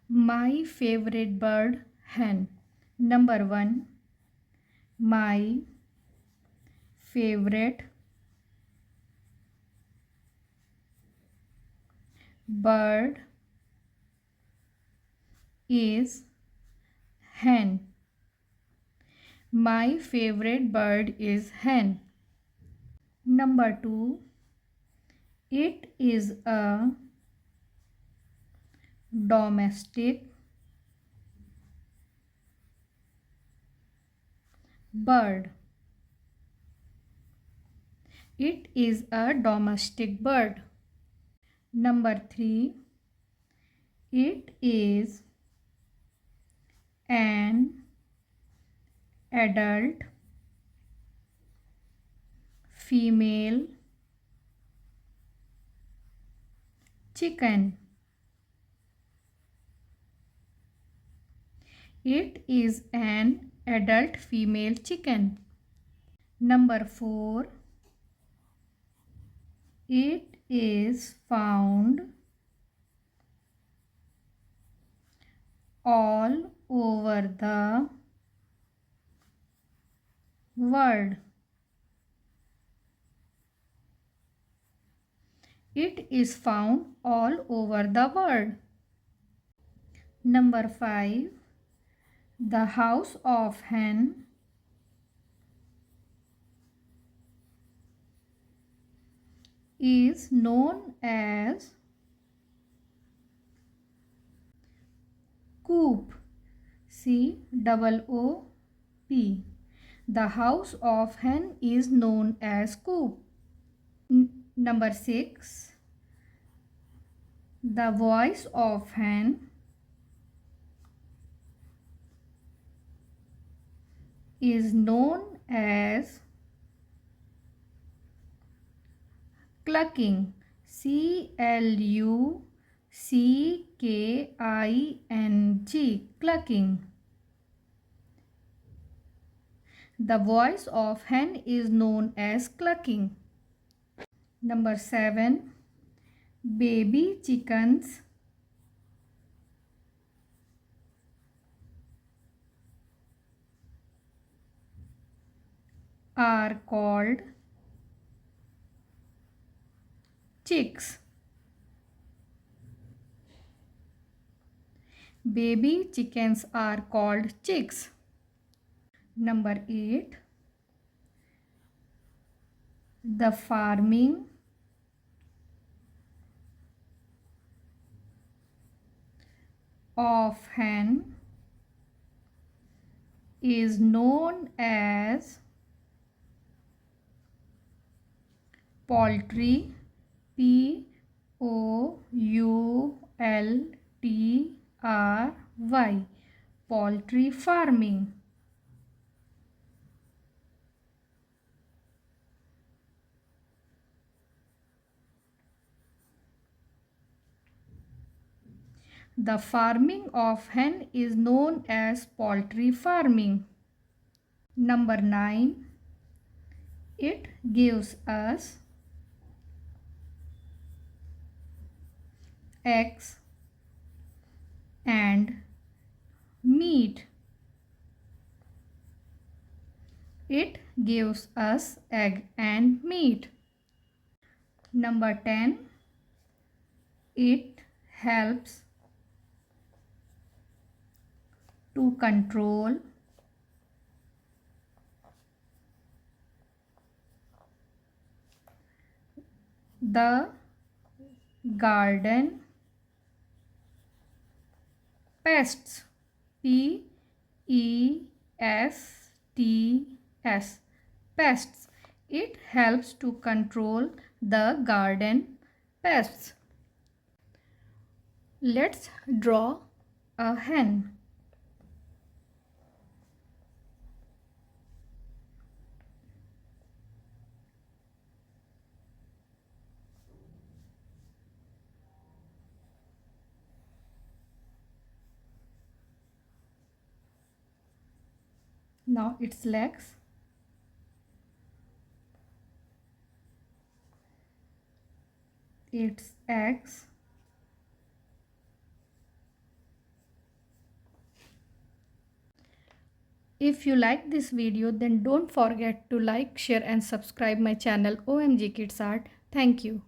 My favorite bird, hen. Number 1. My favorite bird is hen. My favorite bird is hen. Number 2. It is a domestic bird. It is a domestic bird. Number 3. It is an adult female chicken. It is an adult female chicken. Number 4. It is found all over the world. It is found all over the world. Number 5. The house of hen is known as coop. COOP. The house of hen is known as coop. Number 6. The voice of hen is known as clucking. CLUCKING. Clucking. The voice of hen is known as clucking. Number 7. Baby chickens are called chicks. Baby chickens are called chicks. Number 8. The farming of hen is known as poultry. POULTRY. Poultry farming. The farming of hen is known as poultry farming. Number 9. It gives us eggs and meat. It gives us egg and meat. Number 10. It helps to control the garden pests. PESTS. Pests. It helps to control the garden pests. Let's draw a hen. Now its legs, its eggs, If you like this video, then don't forget to like, share and subscribe my channel OMG Kids Art. Thank you.